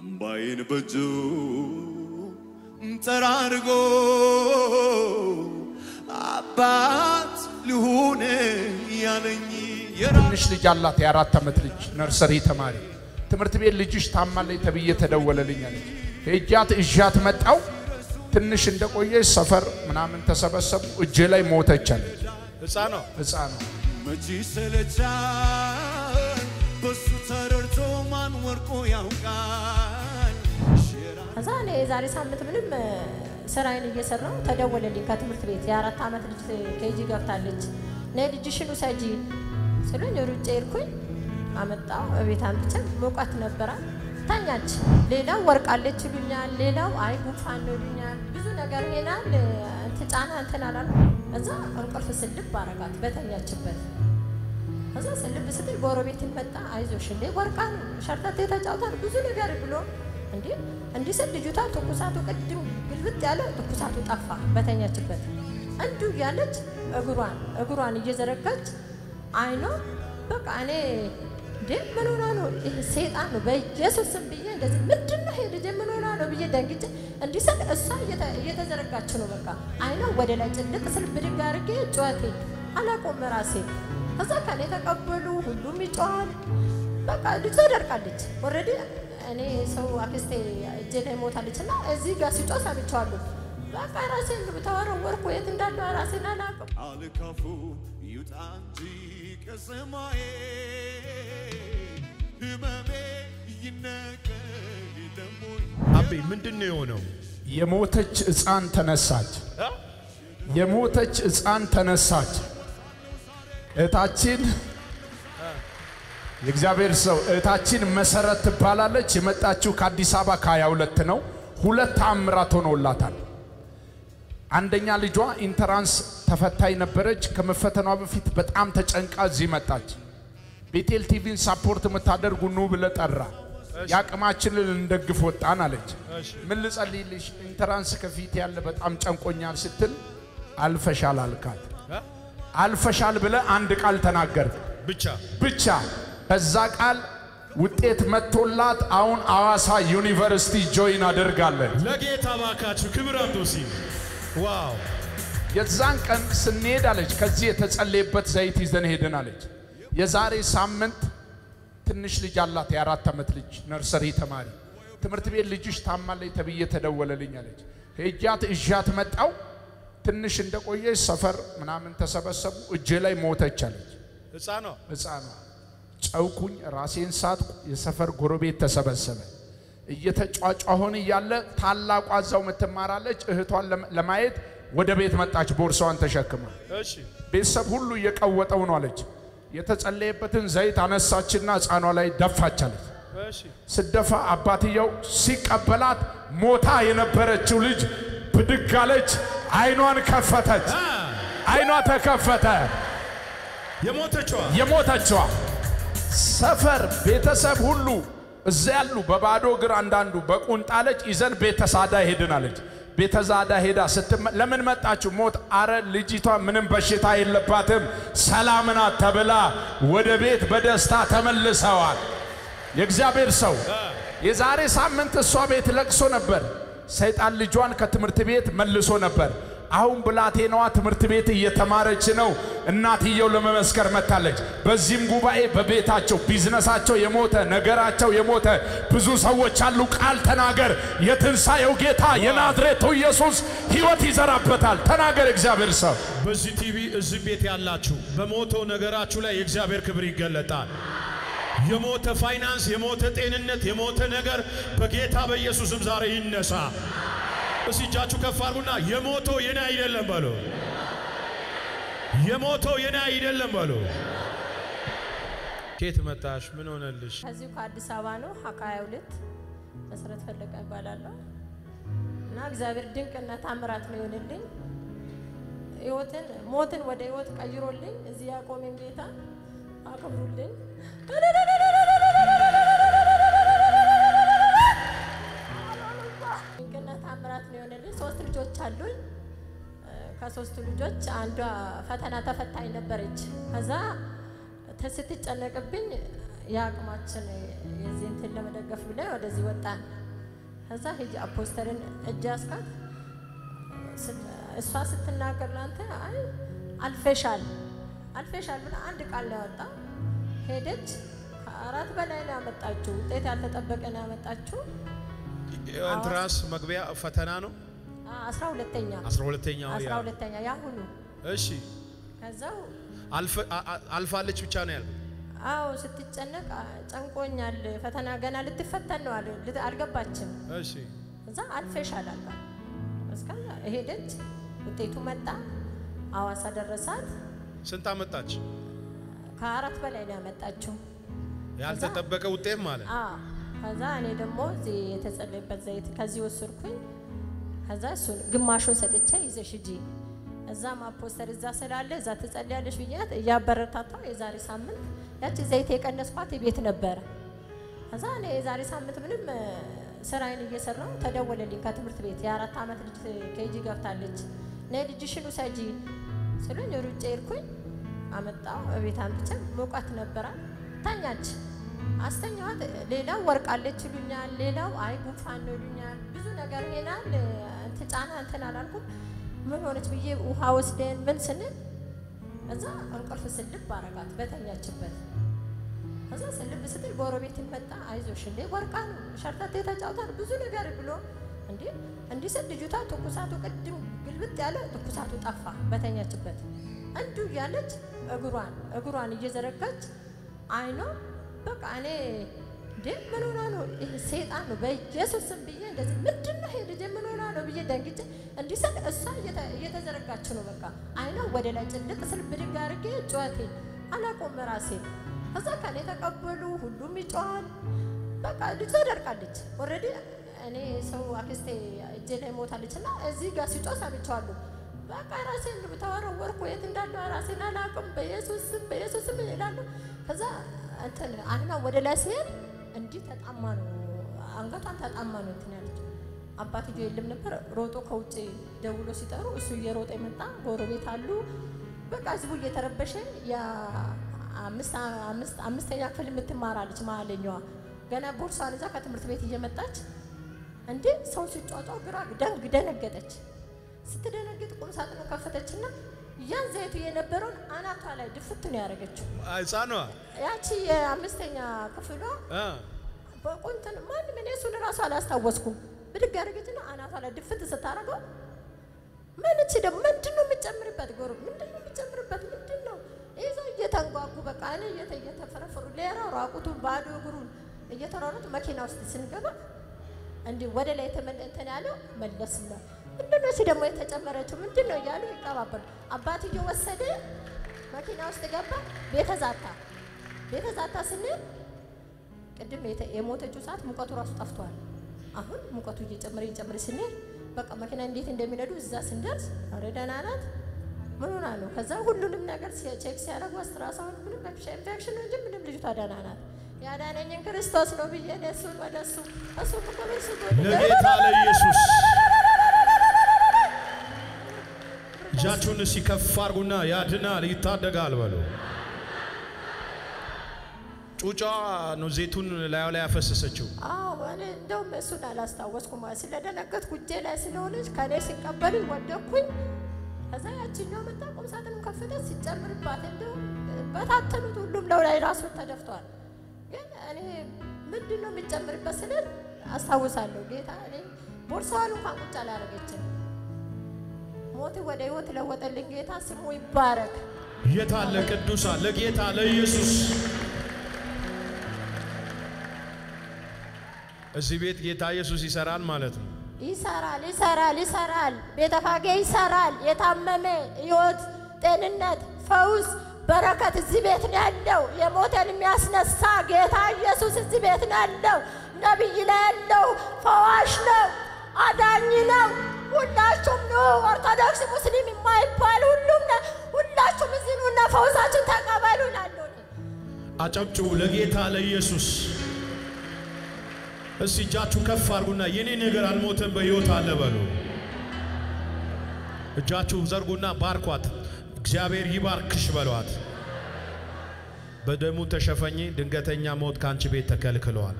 እምባዬን በእጁ ጠራርጎ አባት ልሁን ያለኝ ትንሽ ልጅ አላት የ4 ዓመት ልጅ ነርሰሪ ተማሪ ትምህርት ቤት ልጅሽ ታማለች ተብዬ ተደወለልኝ አለች ሄጃት እዣት መጣው ትንሽ እንደቆየች ሰፈር ምናምን ተሰበሰቡ እጄ ላይ ሞተች አለች ህፃኗ መቼ ሰለቻን በሱ ተረርቶ ማን ወርቆ ያውቃል አዛኔ ዛሬ ሳምንት ምንም ስራዬን እየሰራው ተደወለልኝ ከትምህርት ቤት የ4 ዓመት ልጅ ኬጂ ገብታለች ለልጅሽኑ ሰጂ ስለኝ ሩጬ ይርኩኝ አመጣው እቤት አምጥቼ ሞቃት ነበር ታኛች ሌላው ወርቃለች ይሉኛል ሌላው አይ ጉፋን ይሉኛል ብዙ ነገር ሄናል ተጫና እንተናላል እዛ እንቅልፍ ስልብ አረጋት በተኛችበት እዛ ስልብ ስትል ጎረቤት መጣ አይዞሽ እንዴ ወርቃን ሸርተት ተጫውታል ብዙ ነገር ብሎ እንዴ ሰልጁታ ተኩሳቱ ቅድም ግልብጥ ያለ ተኩሳቱ ጠፋ በተኛችበት አንዱ ያለች እግሯን እየዘረጋች አይኖ በቃ እኔ ምን ሆና ነው ሰይጣን ነው በኢየሱስ ስም ብዬ እንደዚህ ምንድነው ሄደ ምን ሆና ነው ብዬ ደንግጬ እንዲሰጥ እሷ እየተዘረጋች ነው በቃ አይኖ ወደ ላይ ጭልጥ ስል ብድግ አድርጌ ጮቴ አላቆም ራሴ ከዛ ከኔ ተቀበሉ ሁሉም ይጮሃል በቃ ልጅ ተደርቃለች ኦሬዲ እኔ ሰው አክስቴ እጄ ላይ ሞታለችና እዚህ ጋር ሲጮህ ሰምቻለሁ በቃ ራሴን ብታወረወርኩ የት እንዳለው ራሴን አላውቅም አልካፉ ይውጣ እንጂ ከሰማዬ ህመሜ ይነገር ደሞይ አቤ ምንድነው የሆነው የሞተች ህፃን ተነሳች እታችን የእግዚአብሔር ሰው እታችን መሰረት ትባላለች የመጣችው ከአዲስ አበባ ከ22 ነው ሁለት አምራት ሆኖላታል አንደኛ ልጇ ኢንተራንስ ተፈታኝ ነበረች ከመፈተኗ በፊት በጣም ተጨንቃ እዚህ መጣች ቤቴል ቲቪን ሰፖርት መታደርጉ ነው ብለ ጠራ ያቅማችንን እንደግፍ ወጣን አለች ምን ልጸልይልሽ ኢንተራንስ ከፊት ያለ በጣም ጨንቆኛል ስትል አልፈሻል አልካት አልፈሻል ብለ አንድ ቃል ተናገርክ ብቻ በዛ ቃል ውጤት መጥቶላት አሁን አዋሳ ዩኒቨርሲቲ ጆይን አደርጋለች ለጌታ ባካችሁ ክብር አምጡሲ ዋው የዛን ቀን ስንሄድ አለች ከዚህ የተጸለየበት ዘይት ይዘን ሄደን አለች የዛሬ ሳምንት ትንሽ ልጅ አላት የ4 ዓመት ልጅ ነርሰሪ ተማሪ ትምህርት ቤት ልጅሽ ታማለች ተብዬ ተደወለልኝ አለች ሄጃት እዣት መጣው ትንሽ እንደቆየች ሰፈር ምናምን ተሰበሰቡ እጄ ላይ ሞተች አለች ህፃኗ ጨውኩኝ ራሴን ሳት የሰፈር ጎረቤት ተሰበሰበ እየተጫጫሆነ ያለ ታላቋ አዛው መተማራለች እህቷን ለማየት ወደ ቤት መጣች ቦርሳዋን ተሸክማ ቤተሰብ ሁሉ እየቀወጠው ነው አለች የተጸለየበትን ዘይት አነሳችና ህፃኗ ላይ ደፋች አለች ስደፋ አባትየው ሲቀበላት ሞታ የነበረችው ልጅ ብድግ አለች አይኗን ከፈተች አይኗ ተከፈተ የሞተችዋ ሰፈር ቤተሰብ ሁሉ እዛ ያሉ በባዶ እግር አንዳንዱ በቁንጣለች ይዘን ቤተሳዳ ሄድናለች ቤተዛዳ ሄዳ ለምን መጣችሁ ሞት አረ ልጅቷ ምንም በሽታ የለባትም ሰላምና ተብላ ወደ ቤት በደስታ ተመልሰዋል የእግዚአብሔር ሰው የዛሬ ሳምንት እሷ ቤት ለቅሶ ነበር ሰይጣን ልጇን ከትምህርት ቤት መልሶ ነበር አሁን ብላቴናዋ ትምህርት ቤት እየተማረች ነው እናትየው ለመመስከር መጣለች በዚህም ጉባኤ በቤታቸው ቢዝነሳቸው የሞተ ነገራቸው የሞተ ብዙ ሰዎች አሉ ቃል ተናገር የትንሳኤው ጌታ የናዝሬቱ ኢየሱስ ሕይወት ይዘራበታል ተናገር እግዚአብሔር ሰው በዚህ ቲቪ እዚህ ቤት ያላችሁ በሞተው ነገራችሁ ላይ የእግዚአብሔር ክብር ይገለጣል የሞተ ፋይናንስ የሞተ ጤንነት የሞተ ነገር በጌታ በኢየሱስም ዛሬ ይነሳ እሲጃችሁ ከፋርጉና የሞተው የኔ አይደለም ባሎ የሞተው የኔ አይደለም ባሎ ኬት መጣሽ ምን ሆነልሽ ከዚህ ከአዲስ አበባ ነው ሀ22 መሰረት ፈለቀ ይባላልው እና እግዚአብሔር ድንቅና ታምራት ነው ይሆንልኝ ሞትን ወደ ህይወት ቀይሮልኝ እዚህ ያቆመኝ ጌታ አከብሩልኝ ታምራት ነው የሆነልኝ 3 ልጆች አሉኝ ከ3 ልጆች አንዷ ፈተና ተፈታኝ ነበረች ከዛ ስትጨነቅብኝ ያቅማችን የዚህ እንትን ለመደገፍ ብለን ወደዚህ ወጣን። ከዛ ሄጂ አፖስተልን እጅ አስካት እሷ ስትናገር ላንተ አይ አልፈሻል ብላ አንድ ቃል ነው ያወጣ። ሄደች ከአራት በላይ ነው ያመጣችው። ውጤት ያልተጠበቀ ነው ያመጣችው። ኢንትራንስ መግቢያ ፈተና ነው 12ኛ ያሁኑ። እሺ ከዛው አልፋለች ብቻ ነው ያለው። አዎ ስትጨነቅ ጨንቆኛል ፈተና ገና ልትፈተን ነው አልገባችም። እሺ እዛ አልፈሻል አልባ እስካላ ሄደች። ውጤቱ መጣ። አዋሳ ደረሳት። ስንት አመጣች? ከአራት በላይ ነው ያመጣችው። ያልተጠበቀ ውጤት ማለት ከዛ እኔ ደግሞ እዚህ የተጸለየበት ዘይት ከዚህ ወሰድኩኝ። ከዛ እሱን ግማሹን ሰጥቼ ይዘሽ ሂጂ እዛ ማፖስተር እዛ ስላለ እዛ ትጸልያለሽ ብያት እያበረታታው የዛሬ ሳምንት ያቺ ዘይት የቀነስኳት ቤት ነበረ። ከዛ እኔ የዛሬ ሳምንት ምንም ስራዬን እየሰራው ተደወለልኝ ከትምህርት ቤት የ4 ዓመት ልጅ ኬጂ ገብታለች ነይ ልጅሽን ውሰጂ ስለኝ ሩጬ ሄድኩኝ። አመጣው ቤት አምጥቼ ሙቀት ነበረ ተኛች። አስተኛዋት። ሌላው ወርቃለች ይሉኛል፣ ሌላው አይ ጉንፋን ነው ይሉኛል። ብዙ ነገር ሄናል ጫና እንትን አላልኩም። ምን ሆነች ብዬ ውሃ ወስደን ምን ስንል እዛ እንቅልፍ ስልብ አረጋት በተኛችበት። እዛ ስልብ ስትል ጎረቤት መጣ። አይዞሽ እንዴ ወርቃ ነው ሸርተት ተጫውታል ብዙ ነገር ብሎ እንዴ ልጅቷ ትኩሳቱ ቅድም ግልብጥ ያለ ትኩሳቱ ጠፋ በተኛችበት። እንዱ ያለች እግሯን እየዘረጋች አይኖ በቃ እኔ እንዴ ምን ሆና ነው ይሄ ሰይጣን ነው በኢየሱስ ስም ብዬ እንደዚህ ምንድነው ይሄ ልጅ ምን ሆና ነው ብዬ ደንግጬ እንዲሰጥ እሷ እየተዘረጋች ነው በቃ አይኖ ወደ ላይ ጭልጥ ስል ብድግ አድርጌ ጮቴ አላቆም ራሴ። ከዛ ከኔ ተቀበሉ ሁሉም ይጮሃል። በቃ ልጅ ተደርቃለች ኦሬዲ። እኔ ሰው አክስቴ እጄ ላይ ሞታለችና እዚህ ጋር ሲጮህ ሰምቻለሁ። በቃ ራሴን ተወረወርኩ። የት እንዳለው ራሴን አላውቅም። በኢየሱስ ስም ይላሉ። ከዛ እንትን አይና ወደ ላይ ሲሄድ እንዲህ ተጣማ ነው አንገቷን ተጣማ ነው እንትን ያለች። አባትዬው የለም ነበር። ሮጦ ከውጭ ደውሎ ሲጠሩ እሱ እየሮጠ መጣ። ጎረቤት አሉ። በቃ ህዝቡ እየተረበሸ አምስተኛ ክፍል የምትማራለች መሀለኛዋ ገና ቦርሳን ይዛ ከትምህርት ቤት እየመጣች እንዴ ሰው ሲጫጫ ግራ ደነገጠች። ስትደነግጥ ቁም ሳጥኑን ከፈተችና ያን ዘይቱ የነበረውን አናቷ ላይ ድፍት ነው ያደረገችው። አይጻኗ ያቺ የአምስተኛ ክፍሏ በቁንትን ምን እሱን ራሱ አላስታወስኩም። ብድግ አደረገችና አናቷ ላይ ድፍት ስታረገው ምንጭ ደግሞ ምንድነው የምጨምርበት ጎሮ ምንድነው የምጨምርበት ምንድነው ይዘው እየተንጓጉ በቃ እኔ እየተፈረፈሩ ሌራው ራቁቱን ባዶ እግሩን እየተራሩት መኪና ውስጥ ስንገባ እንዴ ወደ ላይ ተመለንተን ያለው መለስና ምንድነው እሺ ደግሞ የተጨመረችው ምንድነው እያሉ ይቀባበሉ። አባትዬው ወሰደ መኪና ውስጥ ገባ። ቤተዛታ ስንል ቅድም የሞተችው ሰዓት ሙቀቱ ራሱ ጠፍቷል። አሁን ሙቀቱ እየጨመረ ስንል በቃ መኪና እንዴት እንደሚነዱ እዛ ስንደርስ አረዳና ናት ምን ሆና ነው። ከዛ ሁሉንም ነገር ቼክ ሲያደርጉ አስትራሳውን ምንም ኢንፌክሽን ነው እንጂ ምንም ልጅቷ ደህና ናት። ያዳነኝን ክርስቶስ ነው ብዬ ለሱን ወደሱ እሱ በኮሜንስ ለጌታ ለኢየሱስ እጃችሁን ሲከፍ አድርጉና ያድናል ይታደጋል በሉ። ጩጫ ነው ዘይቱን ላይ ያፈሰሰችው። አዎ እኔ እንደውም እሱን አላስታወስኩም ስለደነገጥኩ እጄ ላይ ስለሆነች ከኔ ሲቀበሉ ወደኩኝ። ከዛ ያቺኛው መጣ ቁም ሳጥኑን ከፈተች ሲጨምርባት እንደው በታተኑት ሁሉም ላይ ራሱ ተደፍቷል። ግን እኔ ምንድነው የሚጨምርበት ስል አስታውሳለሁ። ጌታ እኔ ቦርሳዋን እንኳን ቁጭ አላረገችም። ሞት ወደ ህይወት ለወጠልኝ ጌታ ስሙ ይባረክ። የታለ ቅዱሳን ለጌታ ለኢየሱስ እዚህ ቤት ጌታ ኢየሱስ ይሰራል ማለት ነው። ይሰራል። ቤተፋጌ ይሰራል። የታመመ ህይወት፣ ጤንነት፣ ፈውስ፣ በረከት እዚህ ቤት ነው ያለው። የሞተን የሚያስነሳ ጌታ ኢየሱስ እዚህ ቤት ነው ያለው። ነብይ ላይ ያለው ፈዋሽ ነው፣ አዳኝ ነው። ሁላችሁም ነው ኦርቶዶክስ ሙስሊም የማይባል ሁላችሁም እዚህ ነውና ፈውሳችሁን ተቀበሉ እላለሁ። አጨብጭቡ ለጌታ ለኢየሱስ። እስቲ እጃችሁ ከፍ አድርጉና የኔ ነገር አልሞተም በሕይወት አለ በሉ። እጃችሁ ዘርጉና ባርኳት። እግዚአብሔር ይባርክሽ በሏት። በደሙ ተሸፈኚ ድንገተኛ ሞት ካንቺ ቤት ተከልክሏል